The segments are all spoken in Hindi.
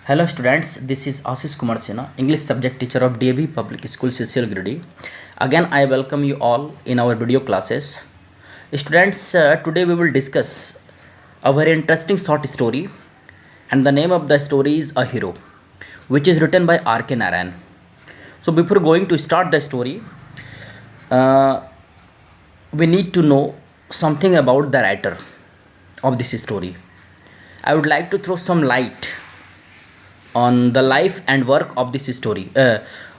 Hello students, this is Ashish Kumar Sinha, English subject teacher of DAV Public School CCL Grade. Again, I welcome you all in our video classes. Students, today we will discuss a very interesting short story, and the name of the story is A Hero, which is written by R.K. Narayan. So before going to start the story, uh, we need to know something about the writer of this story. I would like to throw some light on the life and work of this story,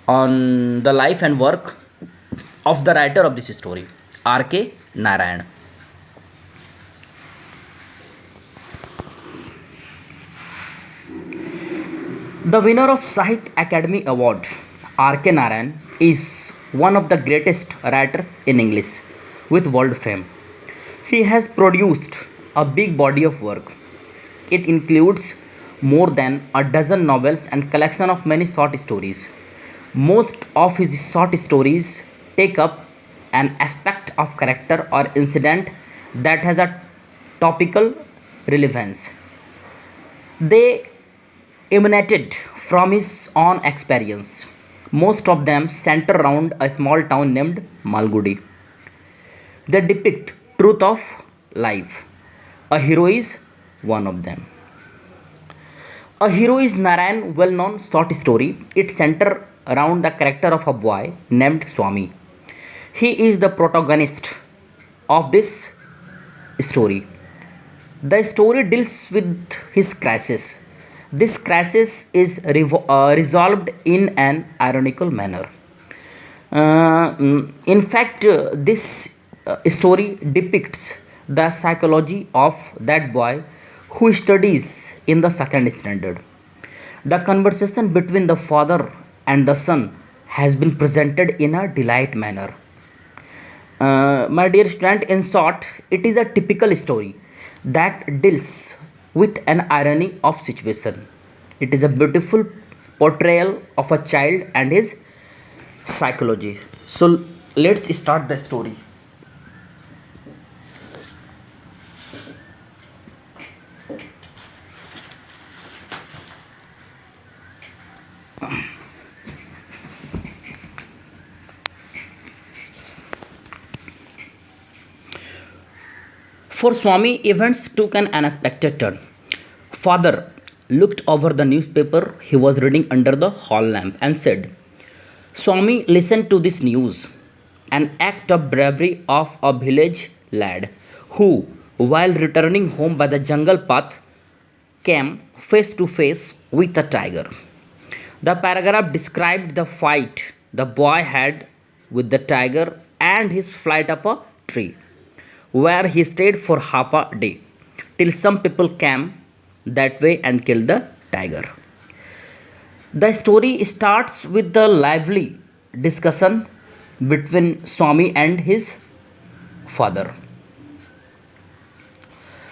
on the life and work of the writer of this story, R.K. Narayan. The winner of Sahitya Academy Award, R.K. Narayan, is one of the greatest writers in English with world fame. He has produced a big body of work. It includes more than a dozen novels and collection of many short stories. Most of his short stories take up an aspect of character or incident that has a topical relevance. They emanated from his own experience. Most of them center around a small town named Malgudi. They depict truth of life. A hero is one of them. A Hero is Narayan's well-known short story. It centers around the character of a boy named Swami. He is the protagonist of this story. The story deals with his crisis. This crisis is resolved in an ironical manner. This story depicts the psychology of that boy who studies in the second standard. The conversation between the father and the son has been presented in a delight manner. My dear student, in short, it is a typical story that deals with an irony of situation. It is a beautiful portrayal of a child and his psychology. So let's start the story. For Swami, events took an unexpected turn. Father looked over the newspaper he was reading under the hall lamp and said, Swami, listen to this news. An act of bravery of a village lad who, while returning home by the jungle path, came face to face with a tiger. The paragraph described the fight the boy had with the tiger and his flight up a tree, where he stayed for half a day, till some people came that way and killed the tiger. The story starts with the lively discussion between Swami and his father.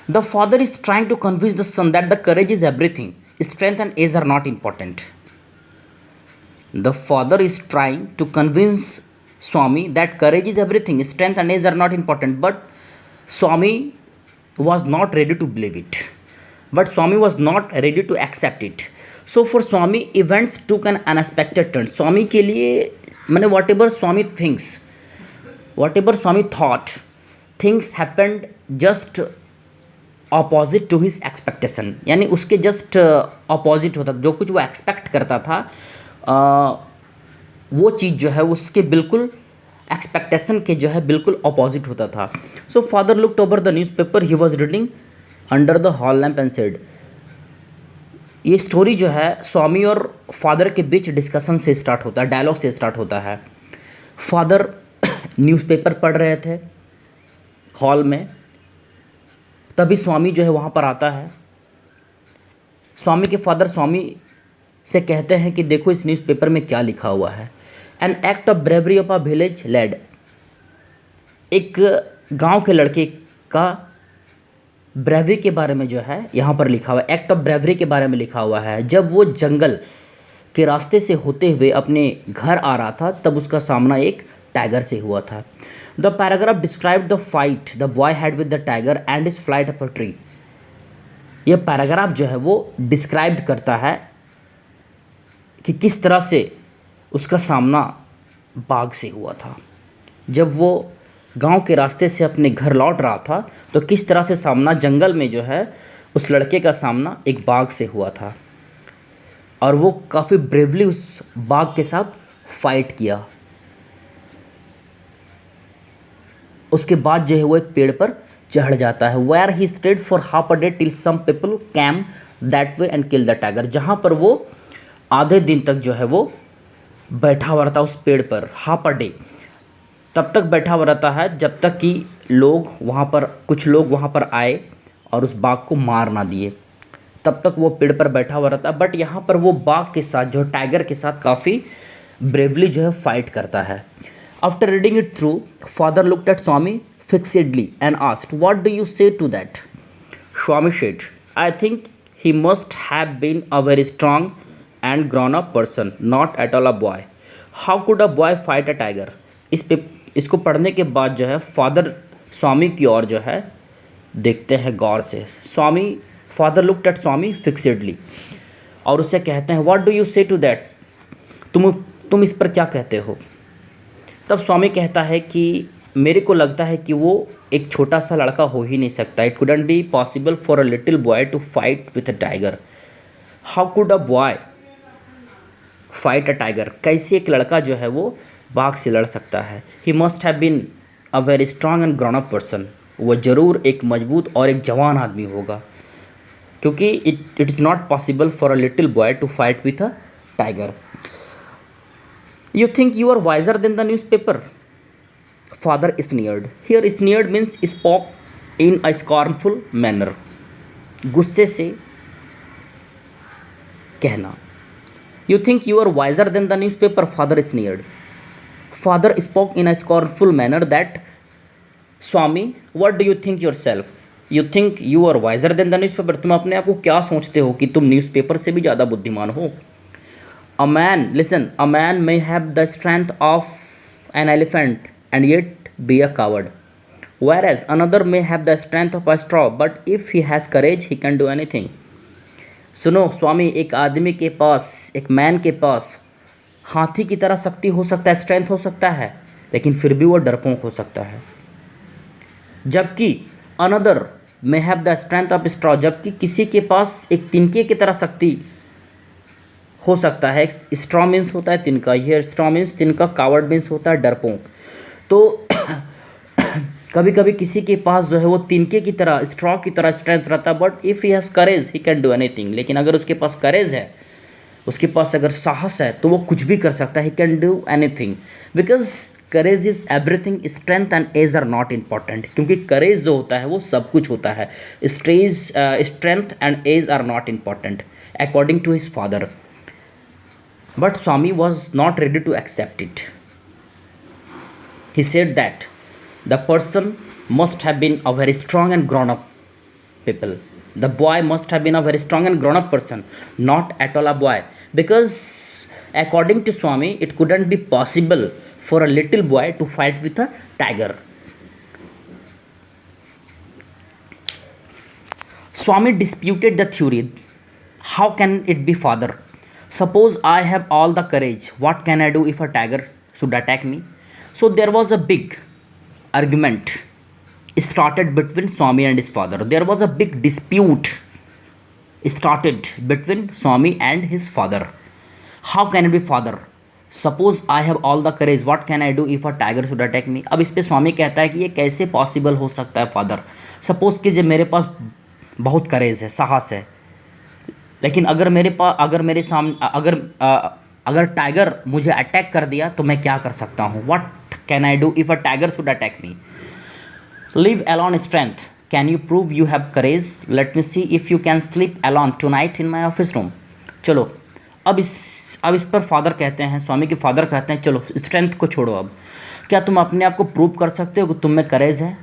The father is trying to convince the son that the courage is everything, strength and age are not important. The father is trying to convince Swami that courage is everything, strength and age are not important, but Swami was not ready to believe it. But Swami was not ready to accept it. So for Swami, events took an unexpected turn. Swami के लिए मैंने whatever Swami thinks, whatever Swami thought, things happened just opposite to his expectation. यानी उसके just opposite होता, जो कुछ वो expect करता था, वो चीज़ जो है उसके बिल्कुल एक्सपेक्टेशन के जो है बिल्कुल अपोजिट होता था. So father looked over the newspaper he was reading under the hall lamp and said. ये स्टोरी जो है स्वामी और फादर के बीच डिस्कशन से स्टार्ट होता है, डायलॉग से स्टार्ट होता है. फादर न्यूज़पेपर पढ़ रहे थे हॉल में, तभी स्वामी जो है वहाँ पर आता है. स्वामी के फादर स्वामी से कहते हैं कि देखो इस न्यूज़पेपर में क्या लिखा हुआ है. An act of bravery of a village lad. एक गांव के लड़के का ब्रेवरी के बारे में जो है यहाँ पर लिखा हुआ है, एक्ट ऑफ ब्रेवरी के बारे में लिखा हुआ है. जब वो जंगल के रास्ते से होते हुए अपने घर आ रहा था तब उसका सामना एक टाइगर से हुआ था. The paragraph describe the fight the boy had with the tiger and is flight up a tree. यह पैराग्राफ जो है वो डिस्क्राइब करता है कि किस तरह से उसका सामना बाघ से हुआ था। जब वो गांव के रास्ते से अपने घर लौट रहा था तो किस तरह से सामना जंगल में जो है उस लड़के का सामना एक बाघ से हुआ था, और वो काफ़ी ब्रेवली उस बाघ के साथ फाइट किया। उसके बाद जो है वो एक पेड़ पर चढ़ जाता है। Where he stayed for half a day till some people came that way and kill the tiger. जहाँ पर वो आधे दिन तक जो है वो बैठा हुआ रहता उस पेड़ पर, हाफ अ डे, तब तक बैठा हुआ रहता है जब तक कि लोग वहाँ पर, कुछ लोग वहाँ पर आए और उस बाघ को मार ना दिए। तब तक वो पेड़ पर बैठा हुआ रहता है। बट यहाँ पर वो बाघ के साथ जो टाइगर के साथ काफ़ी ब्रेवली जो है फाइट करता है। After reading it through, father looked at Swami fixedly and asked, what do you say to that? Swami said, I think he must have been a very strong and grown up person, not at all a boy. How could a boy fight a tiger? इसको पढ़ने के बाद जो है फादर स्वामी की ओर जो है देखते हैं गौर से। फादर लुक्ड एट स्वामी फिक्सेडली और उससे कहते हैं, what do you say to that? तुम इस पर क्या कहते हो? तब स्वामी कहता है कि मेरे को लगता है कि वो एक छोटा सा लड़का हो ही नहीं सकता। It couldn't be possible for a little boy to fight with a tiger. How could a boy fight a tiger? कैसे एक लड़का जो है वो बाघ से लड़ सकता है? He must have been a very strong and grown up person. वो ज़रूर एक मजबूत और एक जवान आदमी होगा, क्योंकि it is not possible for a little boy to fight with a tiger. You think you are wiser than the newspaper? Father sneered. Here sneered means spoke in a scornful manner. गुस्से से कहना। You think you are wiser than the newspaper? Father sneered. Father spoke in a scornful manner that, Swami, what do you think yourself? You think you are wiser than the newspaper? तुम अपने आप को क्या सोचते हो कि तुम न्यूज़पेपर से भी ज़्यादा बुद्धिमान हो? A man, listen, a man may have the strength of an elephant and yet be a coward, whereas another may have the strength of a straw, but if he has courage, he can do anything. सुनो स्वामी, एक आदमी के पास, एक मैन के पास हाथी की तरह शक्ति हो सकता है, स्ट्रेंथ हो सकता है, लेकिन फिर भी वो डरपोक हो सकता है। जबकि another may have the strength of straw, जबकि किसी के पास एक तिनके की तरह शक्ति हो सकता है। स्ट्रॉ मीन्स होता है तिनका, ये स्ट्रॉ मीन्स तिनका, कावर्ड मीन्स होता है डरपोक। तो कभी कभी किसी के पास जो है वो तिनके की तरह, स्ट्रॉ की तरह स्ट्रेंथ रहता है, but if he has courage he can do anything. लेकिन अगर उसके पास करेज है, उसके पास अगर साहस है, तो वो कुछ भी कर सकता है। He can do anything because courage is everything, strength and age are not important. क्योंकि करेज जो होता है वो सब कुछ होता है, strength and age are not important according to his father. But Swami was not ready to accept it. He said that the person must have been a very strong and grown up people. The boy must have been a very strong and grown up person, not at all a boy. Because according to Swami, it couldn't be possible for a little boy to fight with a tiger. Swami disputed the theory. How can it be, father? Suppose I have all the courage. What can I do if a tiger should attack me? So there was a big argument started between Swami and his father. There was a big dispute started between Swami and his father. How can it be, father? Suppose I have all the courage. What can I do if a tiger should attack me? अब इस पे स्वामी कहता है कि ये कैसे पॉसिबल हो सकता है फादर। सपोज़ कीजिए मेरे पास बहुत करेज है, साहस है, लेकिन अगर मेरे सामने अगर टाइगर मुझे अटैक कर दिया तो मैं क्या कर सकता हूँ? What can I do if a tiger should attack me? Live alone strength, can you prove you have courage? Late me see if you can sleep alone tonight in my office room. चलो अब इस पर फादर कहते हैं, स्वामी के फादर कहते हैं, चलो स्ट्रेंथ को छोड़ो, अब क्या तुम अपने आप को प्रूव कर सकते हो कि तुम में करेज है?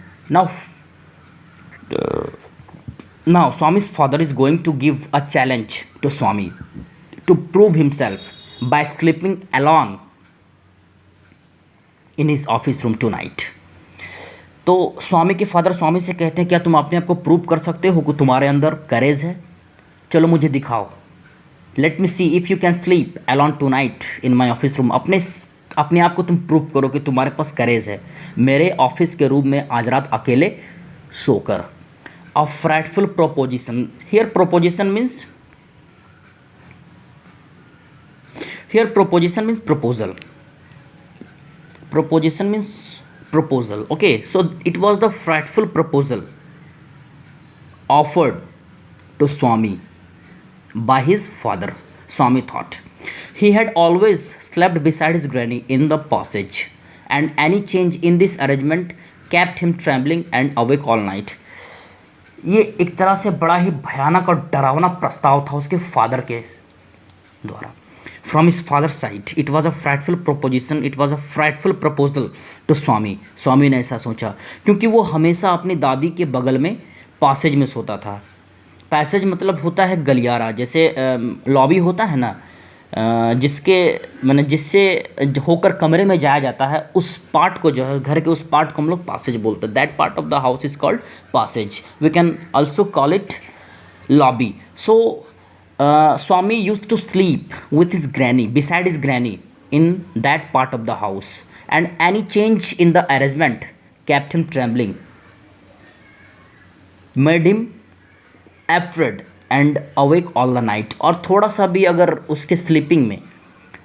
Now Swami's father is going to give a challenge to Swami to prove himself by sleeping alone in his office room tonight. तो स्वामी के फादर स्वामी से कहते हैं, क्या तुम अपने आप को प्रूव कर सकते हो कि तुम्हारे अंदर करेज है? चलो मुझे दिखाओ। Let me see if you can sleep alone tonight in my office room. अपने आप को तुम प्रूव करो कि तुम्हारे पास करेज है मेरे ऑफिस के रूम में आज रात अकेले सोकर। A frightful proposition, here proposition means proposal. Proposition means proposal. Okay, so it was the frightful proposal offered to Swami by his father. Swami thought he had always slept beside his granny in the passage, and any change in this arrangement kept him trembling and awake all night. ये एक तरह से बड़ा ही भयानक और डरावना प्रस्ताव था उसके फादर के द्वारा। From his father side it was a frightful proposition, it was a frightful proposal to Swami. Swami ने ऐसा सोचा क्योंकि वो हमेशा अपनी दादी के बगल में पासेज में सोता था। पैसेज मतलब होता है गलियारा, जैसे लॉबी होता है ना, जिसके मैंने जिससे होकर कमरे में जाया जाता है, उस पार्ट को जो है घर के उस पार्ट को हम लोग पासेज बोलते हैं। That part of the house is called passage, we can also call it lobby. So Swami used to sleep with his granny, beside his granny, in that part of the house, and any change in the arrangement kept him trembling, made him afraid and awake all the night। और थोड़ा सा भी अगर उसके स्लीपिंग में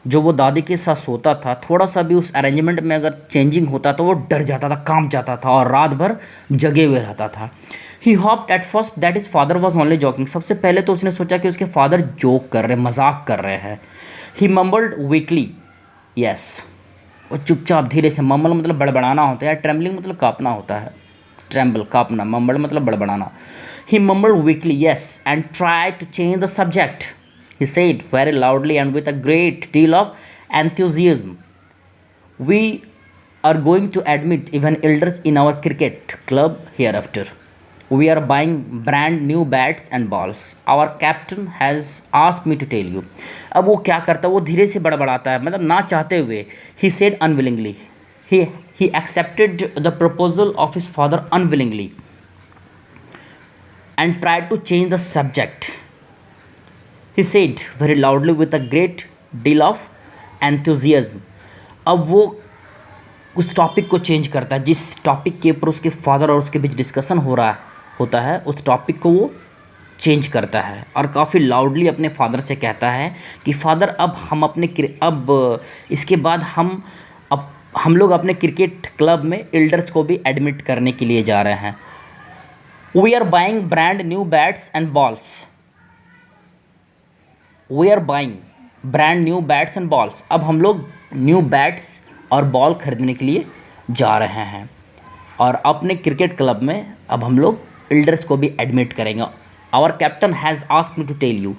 जो वो दादी के साथ सोता था, थोड़ा सा भी उस अरेंजमेंट में अगर चेंजिंग होता तो वो डर जाता था, कांप जाता था और रात भर जगे हुए रहता था। He hoped at first that is father was only joking. सबसे पहले तो उसने सोचा कि उसके फादर जोक कर रहे, मजाक कर रहे हैं। ही मम्बल्ड वीकली यस, वो चुपचाप धीरे से, मम्बल मतलब बड़बड़ाना होता है, ट्रेम्बलिंग मतलब काँपना होता है, ट्रेम्बल काँपना, मम्बल मतलब बड़बड़ाना। He mumbled weakly yes and try to change the subject. He said very loudly and with a great deal of enthusiasm, "We are going to admit even elders in our cricket club hereafter. We are buying brand new bats and balls. Our captain has asked me to tell you." अब वो क्या करता है, वो धीरे से बड़बड़ाता है, मतलब ना चाहते हुए। He said unwillingly. He accepted the proposal of his father unwillingly and tried to change the subject. He said very loudly with a great deal of enthusiasm. अब वो उस टॉपिक को चेंज करता है, जिस टॉपिक के ऊपर उसके फादर और उसके बीच डिस्कशन हो रहा होता है, उस टॉपिक को वो चेंज करता है और काफ़ी लाउडली अपने फादर से कहता है कि फादर अब इसके बाद हम लोग अपने क्रिकेट क्लब में एल्डर्स को भी एडमिट करने के लिए जा रहे हैं। We are buying brand new bats and balls. We are buying brand new bats and balls. अब हम लोग न्यू बैट्स और बॉल खरीदने के लिए जा रहे हैं और अपने क्रिकेट क्लब में अब हम लोग एल्डर्स को भी एडमिट करेंगे। Our captain has asked me to tell you.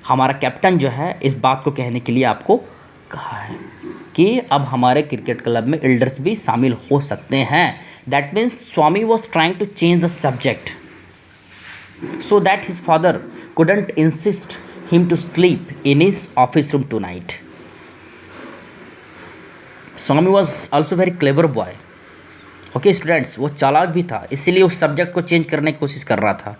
हमारा कैप्टन जो है इस बात को कहने के लिए आपको कहा है कि अब हमारे क्रिकेट क्लब में एल्डर्स भी शामिल हो सकते हैं। That means Swami was trying to change the subject so that his father couldn't insist him to sleep in his office room tonight. Swami was also very clever boy. Okay students, वो चालाक भी था, इसीलिए उस सब्जेक्ट को चेंज करने की कोशिश कर रहा था।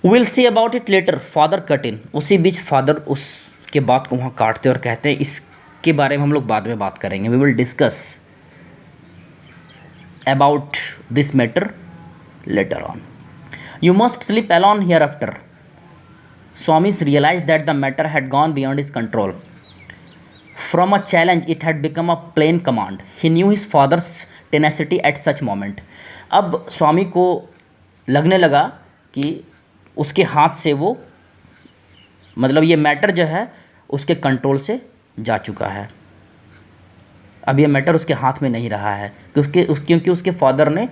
We'll see about it later. Father cut in. उसी बीच फादर उसके बात को वहाँ काटते और कहते हैं इसके बारे में हम लोग बाद में बात करेंगे। We will discuss about this matter later on. You must sleep alone hereafter. Swami realized that the matter had gone beyond his control. From a challenge, it had become a plain command. He knew his father's tenacity at such moment. अब स्वामी को लगने लगा कि उसके हाथ से वो मतलब ये मैटर जो है उसके कंट्रोल से जा चुका है। अब ये मैटर उसके हाथ में नहीं रहा है क्योंकि उसके फादर ने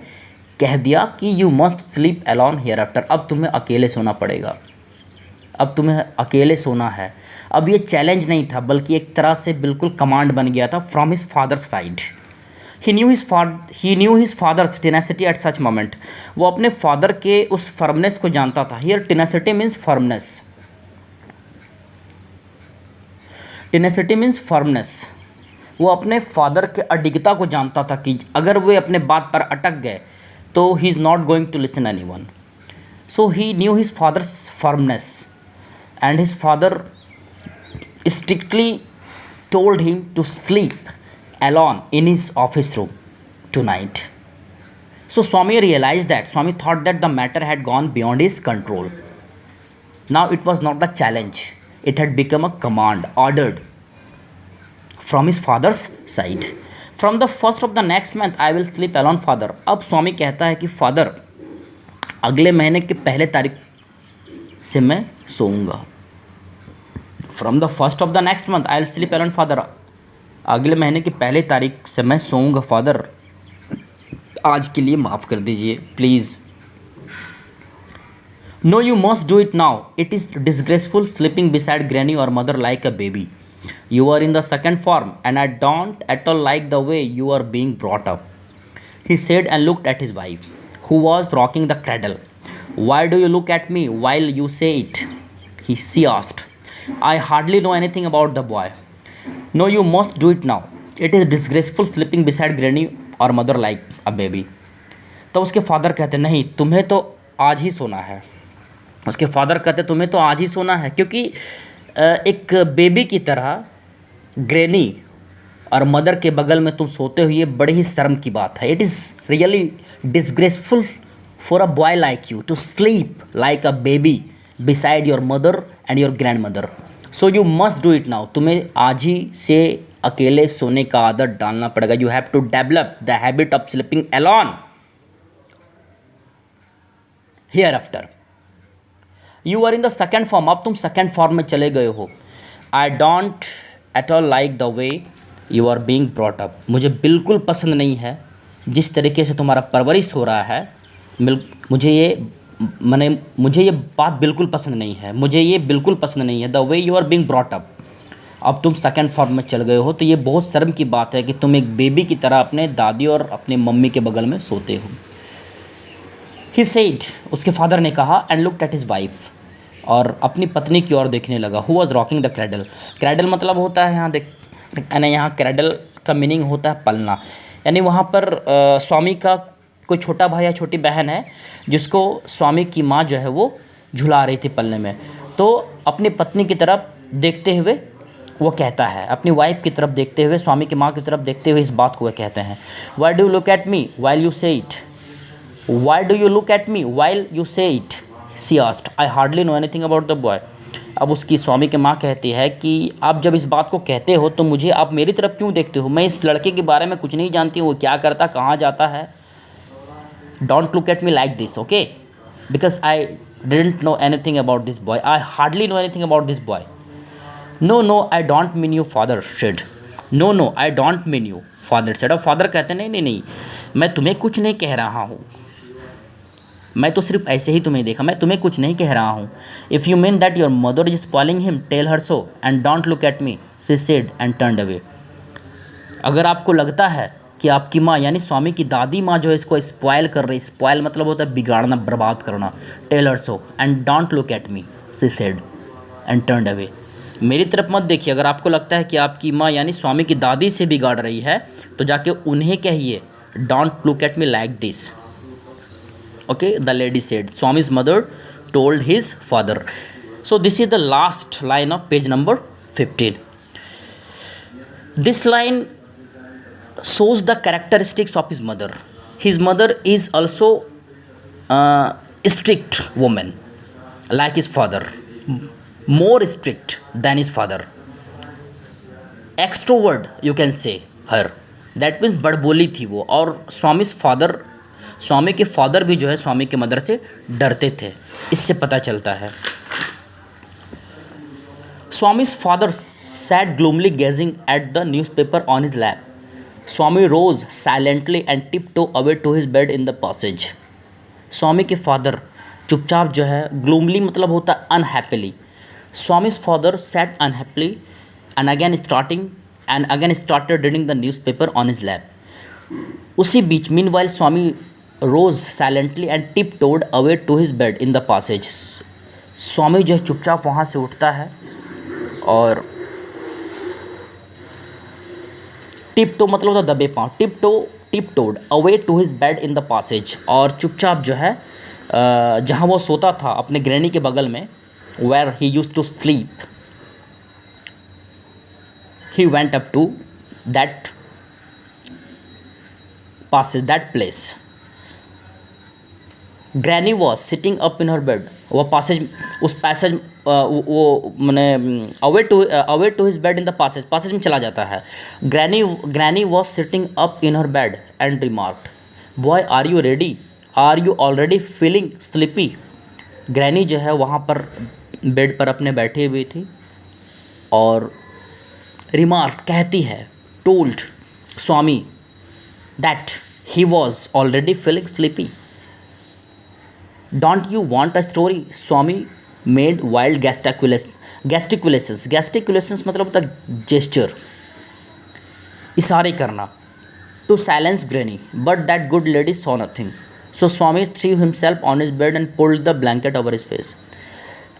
कह दिया कि you must sleep alone here after. अब तुम्हें अकेले सोना पड़ेगा, अब तुम्हें अकेले सोना है। अब ये चैलेंज नहीं था बल्कि एक तरह से बिल्कुल कमांड बन गया था from his father's side. He knew his fathers tenacity at such moment. वो अपने फादर के उस फर्मनेस को जानता था। Here tenacity means firmness. Tenacity means firmness. वो अपने फादर के अडिगता को जानता था कि अगर वे अपने बात पर अटक गए तो he is not going to listen anyone. So he knew his father's firmness and his father strictly told him to sleep alone in his office room tonight. So Swami realized that. Swami thought that the matter had gone beyond his control. Now it was not a challenge, it had become a command ordered from his father's side. From the first of the next month I will sleep alone father. अब स्वामी कहता है कि फादर अगले महीने के पहले तारीख से मैं सोऊंगा. From the first of the next month I will sleep alone father. अगले महीने की पहली तारीख से मैं सोऊंगा फादर. आज के लिए माफ़ कर दीजिए please. No you must do it now. It is disgraceful sleeping beside granny और mother like a baby. You are in the second form and I don't at all like the way you are being brought up, he said and looked at his wife, who was rocking the cradle. Why do you look at me while you say it? She asked. I hardly know anything about the boy. No, you must do it now. It is disgraceful sleeping beside granny or mother like a baby. तो उसके फादर कहते नहीं तुम्हें तो आज ही सोना है. उसके फादर कहते तुम्हें तो आज ही सोना है क्योंकि एक बेबी की तरह ग्रैनी और मदर के बगल में तुम सोते हुए बड़ी ही शर्म की बात है. It is really disgraceful for a boy like you to sleep like a baby beside your mother and your grandmother. So you must do it now. तुम्हें आज ही से अकेले सोने का आदत डालना पड़ेगा. You have to develop the habit of sleeping alone hereafter. You are in the second form. अब तुम सेकेंड फॉर्म में चले गए हो. I don't at all like the way you are being brought up. मुझे बिल्कुल पसंद नहीं है जिस तरीके से तुम्हारा परवरिश हो रहा है. मुझे ये बात बिल्कुल पसंद नहीं है. मुझे ये बिल्कुल पसंद नहीं है the way you are being brought up. अब तुम सेकेंड फॉर्म में चल गए हो तो ये बहुत शर्म की बात है कि तुम एक बेबी की तरह अपने दादी और अपने मम्मी के बगल में सोते हो. He said. उसके फादर ने कहा and looked at his wife. और अपनी पत्नी की ओर देखने लगा. Who was rocking the cradle. Cradle मतलब होता है यहाँ देख यानी यहाँ क्रैडल का मीनिंग होता है पलना. यानी वहाँ पर स्वामी का कोई छोटा भाई या छोटी बहन है जिसको स्वामी की माँ जो है वो झुला रही थी पलने में. तो अपनी पत्नी की तरफ देखते हुए वो कहता है, अपनी वाइफ की तरफ देखते हुए, स्वामी की माँ की तरफ देखते हुए इस बात को वह कहते हैं. Why do you look at me while you say it. Why do you look at me while you say it. She asked. I hardly know anything about the boy. अब उसकी स्वामी की माँ कहती है कि आप जब इस बात को कहते हो तो मुझे आप मेरी तरफ क्यों देखते हो. मैं इस लड़के के बारे में कुछ नहीं जानती हूँ. वो क्या करता, कहाँ जाता है. Don't look at me like this okay because I didn't know anything about this boy. I hardly know anything about this boy. No I don't mean you father said. No I don't mean you father said. अब फादर कहते नहीं मैं तुम्हें कुछ नहीं कह रहा हूँ. मैं तो सिर्फ ऐसे ही तुम्हें देखा. मैं तुम्हें कुछ नहीं कह रहा हूँ. If you mean that your mother is spoiling him tell her so and don't look at me she said and turned away. अगर आपको लगता है कि आपकी माँ यानी स्वामी की दादी माँ जो है इसको स्पॉइल कर रही. स्पॉइल मतलब होता है बिगाड़ना, बर्बाद करना. Tell her so and don't look at me she said and turned away. मेरी तरफ मत देखिए. अगर आपको लगता है कि आपकी माँ यानी स्वामी की दादी से बिगाड़ रही है तो जाके उन्हें कहिए don't look at me like this. Okay, the lady said. Swami's mother told his father. So this is the last line of page number 15. This line shows the characteristics of his mother. His mother is also a strict woman like his father, more strict than his father. Extrovert you can say her. That means बड़बोली थी वो. और स्वामी के फादर भी जो है स्वामी के मदर से डरते थे. इससे पता चलता है. स्वामी's father sat gloomily gazing at the newspaper on his lap. Swami rose silently and tiptoed away to his bed in the passage. स्वामी के फादर चुपचाप जो है, gloomily मतलब होता है unhappily. Swami's father sat unhappily and again started reading the newspaper on his lap. उसी बीच meanwhile Swami rose silently and tiptoed away to his bed in the passage. स्वामी जो है चुपचाप वहाँ से उठता है और टिपटो मतलब होता दबे पाँव. Tiptoed away to his bed in the passage. और चुपचाप जो है जहाँ वो सोता था अपने ग्रैनी के बगल में, where he used to sleep, He went up to that passage, that place. Granny was sitting up in her bed. वो पासेज, उस पैसेज, वो मैंने away to his bed in the passage में चला जाता है. Granny was sitting up in her bed and remarked, boy are you ready, are you already feeling sleepy. ग्रैनी जो है वहाँ पर बेड पर अपने बैठी हुई थी और रिमार्क कहती है, told Swami that he was already feeling sleepy. Don't you want a story. Swami made wild gesticulations मतलब होता है जेस्चर, इशारे करना. To silence granny but that good lady saw nothing. So Swami threw himself on his bed and pulled the blanket over his face.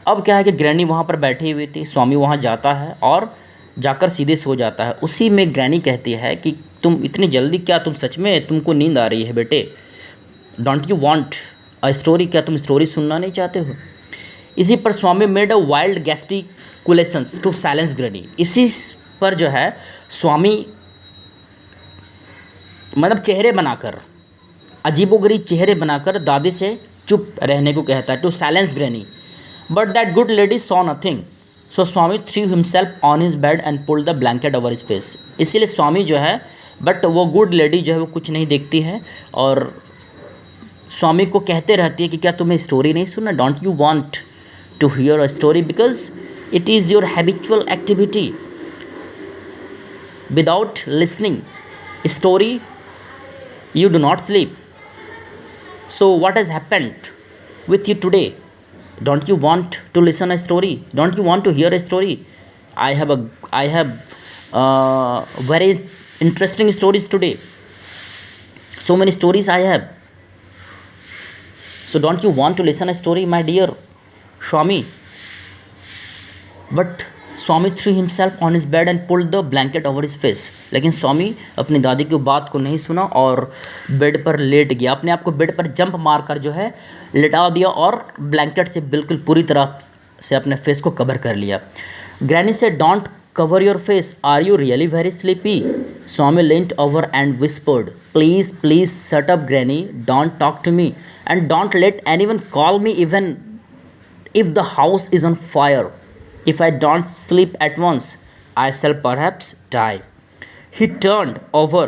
अब क्या है कि ग्रैनी वहाँ पर बैठी हुई थी, स्वामी वहाँ जाता है और जाकर सीधे सो जाता है. उसी में ग्रैनी कहती है कि तुम इतनी जल्दी, क्या तुम सच में, तुमको नींद आ रही है बेटे. Don't you want a story, क्या तुम स्टोरी सुनना नहीं चाहते हो. इसी पर Swami made a wild gesticulations to silence granny. इसी पर जो है स्वामी मतलब चेहरे बनाकर, अजीबोगरीब चेहरे बनाकर दादी से चुप रहने को कहता है. To silence granny but that good lady saw nothing. So Swami threw himself on his bed and pulled the blanket over his face. इसीलिए स्वामी जो है, बट वो गुड लेडी जो है वो कुछ नहीं देखती है और स्वामी को कहते रहती है कि क्या तुम्हें स्टोरी नहीं सुनना. Don't you want to hear a story because it is your habitual activity. Without listening story you do not sleep. So what has happened with you today? Don't you want to listen a story? Don't you want to hear a story? I have very interesting stories today. So many stories I have. So don't you want to listen a story, my dear Swami? But Swami threw himself on his bed and pulled the blanket over his face. लेकिन स्वामी अपनी दादी की बात को नहीं सुना और बेड पर लेट गया, अपने आप को बेड पर जंप मारकर जो है लेटा दिया और ब्लैंकेट से बिल्कुल पूरी तरह से अपने फेस को कवर कर लिया. ग्रैनी से don't cover your face, are you really very sleepy. Swami leant over and whispered, please please shut up granny, don't talk to me and don't let anyone call me even if the house is on fire. If I don't sleep at once, I shall perhaps die. He turned over,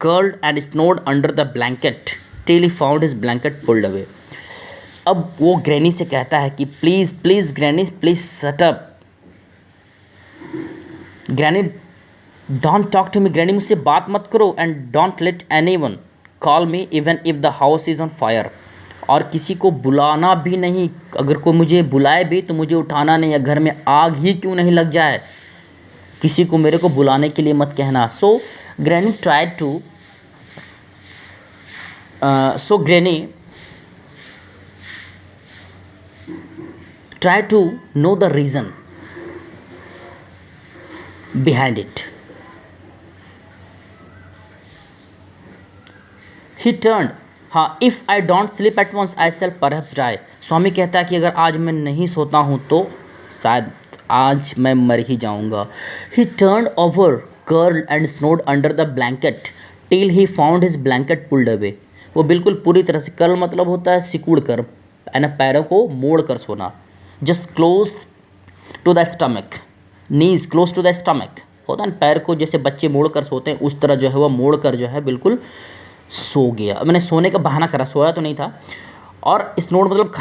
curled and snored under the blanket till he found his blanket pulled away. अब वो ग्रैनी से कहता है कि please please granny, please shut up. Granny don't talk to me, granny मुझसे बात मत करो. And don't let anyone call me even if the house is on fire. और किसी को बुलाना भी नहीं, अगर कोई मुझे बुलाए भी तो मुझे उठाना नहीं है, घर में आग ही क्यों नहीं लग जाए, किसी को मेरे को बुलाने के लिए मत कहना. So granny try to know the reason behind it. He turned, हाँ, if I don't sleep at once I shall perhaps die. Swami कहता है कि अगर आज मैं नहीं सोता हूँ तो शायद आज मैं मर ही जाऊँगा. He turned over, curled and snored under the blanket till he found his blanket pulled away. वो बिल्कुल पूरी तरह से, कर्ल मतलब होता है सिकुड़ कर, यानी पैरों को मोड़ कर सोना. Just close to the stomach, knees close to the stomach होता है, पैर को जैसे बच्चे मोड़ कर सोते हैं उस तरह जो है वह मोड़ कर जो है बिल्कुल सो गया. मैंने सोने का बहाना करा, सोया तो नहीं था. और स्नोड मतलब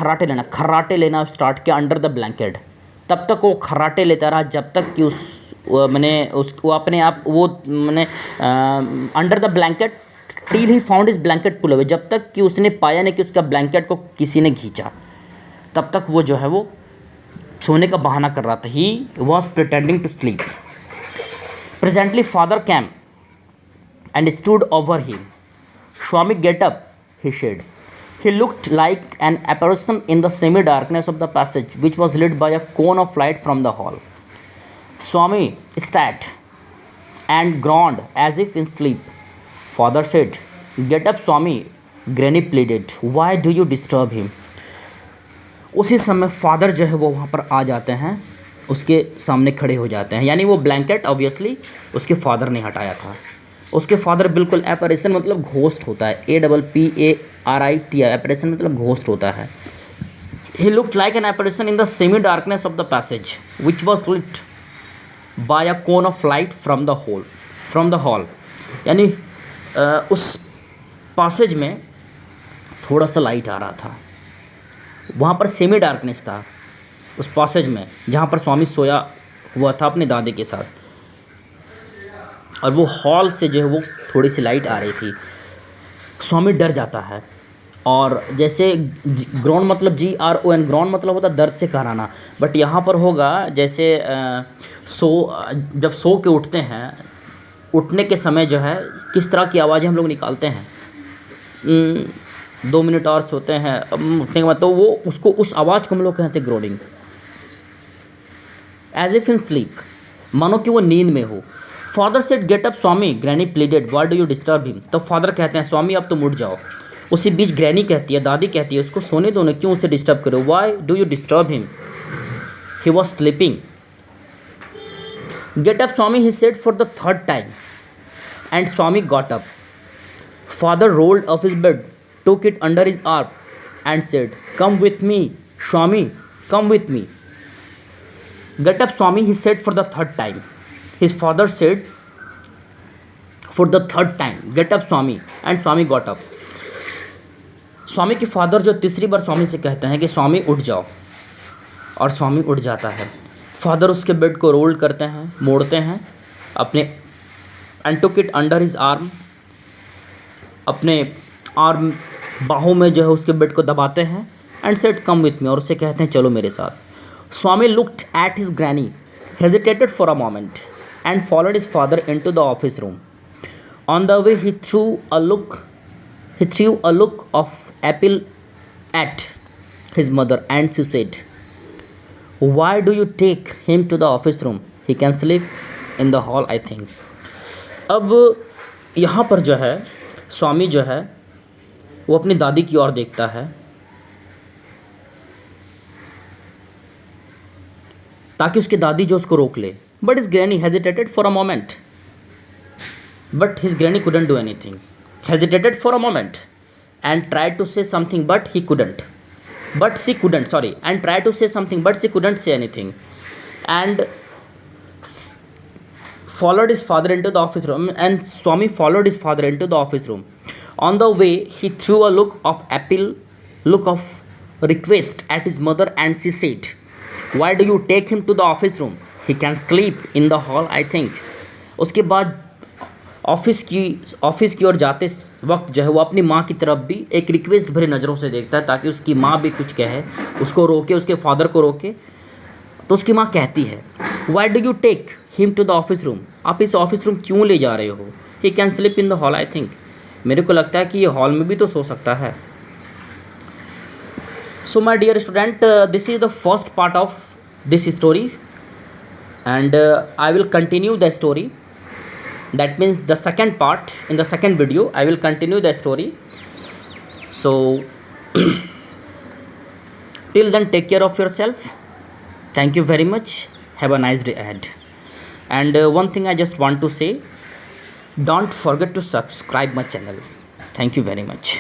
खर्राटे लेना स्टार्ट किया अंडर द ब्लैंकेट. तब तक वो खर्राटे लेता रहा जब तक कि वो अपने आप वो मैंने under the blanket till he found his blanket pull away, जब तक कि उसने पाया नहीं कि उसका ब्लैंकेट को किसी ने खींचा, तब तक वो जो है वो सोने का बहाना कर रहा था. He was pretending to sleep. Presently father came and stood over him. Swami, get up, he said. He looked like an apparition in the semi-darkness of the passage, which was lit by a cone of light from the hall. Swami sat and groaned as if in sleep. Father said, "Get up, Swami." Granny pleaded, "Why do you disturb him?" उसी समय फादर जो है वो वहाँ पर आ जाते हैं उसके सामने खड़े हो जाते हैं। यानी वो ब्लैंकेट ऑब्वियसली उसके फादर ने हटाया था। उसके फादर बिल्कुल, एपरेशन मतलब घोस्ट होता है, APPARIT, एपरेशन मतलब घोस्ट होता है। He looked like an apparition in the semi darkness of the passage which was lit by a cone of light from the hall. यानी उस पासेज में थोड़ा सा लाइट आ रहा था, वहाँ पर सेमी डार्कनेस था उस पासेज में जहाँ पर स्वामी सोया हुआ था अपने दादी के साथ, और वो हॉल से जो है वो थोड़ी सी लाइट आ रही थी। स्वामी डर जाता है, और जैसे ग्रॉन मतलब GRON, ग्रॉन मतलब होता दर्द से कराना, बट यहाँ पर होगा जैसे जब सो के उठते हैं, उठने के समय जो है किस तरह की आवाज़ें हम लोग निकालते हैं, 2 मिनट और सोते हैं, उठने के बाद तो वो उसको, उस आवाज़ को हम लोग कहते हैं groaning, as if in sleep, मानो कि वो नींद में हो। Father said get up Swami, granny pleaded why do you disturb him. तो फादर कहते हैं स्वामी अब तुम उठ जाओ। उसी बीच ग्रैनी कहती है, दादी कहती है उसको सोने दो ना, क्यों उसे डिस्टर्ब करो, why do you disturb him, he was sleeping. Gate up Swami, he said for the third time, and Swami got up. Father rolled of his bed, took it under his arm and said, come with me, Swami, come with me. Get up, Swami, he said for the third time. His father said for the third time, get up, Swami, and Swami got up. स्वामी के फादर जो तीसरी बार स्वामी से कहते हैं कि स्वामी उठ जाओ, और स्वामी उठ जाता है। फादर उसके बेड को रोल करते हैं, मोड़ते हैं अपने, and took it under his arm, अपने आर्म बाहों में जो है उसके बेड को दबाते हैं, and said come with me, और उससे कहते हैं चलो मेरे साथ। Swami looked at his granny, hesitated for a moment, and followed his father into the office room. On the way he threw a look of appeal at his mother, and she said, why do you take him to the office room, he can sleep in the hall I think। अब यहाँ पर जो है स्वामी जो है वो अपनी दादी की ओर देखता है, ताकि उसकी दादी जो उसको रोक ले। But his granny hesitated for a moment, but his granny couldn't do anything, hesitated for a moment and tried to say something but she couldn't say anything, and followed his father into the office room, and Swami followed his father into the office room. On the way, he threw a look of request at his mother, and she said, why do you take him to the office room, he can sleep in the hall I think। उसके बाद ऑफिस की ओर जाते वक्त जो है वो अपनी माँ की तरफ भी एक रिक्वेस्ट भरी नज़रों से देखता है, ताकि उसकी माँ भी कुछ कहे, उसको रोके, उसके फादर को रोके। तो उसकी माँ कहती है, why do you take him to the office room, आप इस ऑफिस रूम क्यों ले जा रहे हो, he can sleep in the hall I think, मेरे को लगता है कि ये हॉल में भी तो सो सकता है। So my dear student, this is the first part of this story, and I will continue the story, that means the second part, in the second video I will continue the story. So till then take care of yourself, thank you very much, have a nice day ahead, and one thing I just want to say, don't forget to subscribe my channel. Thank you very much.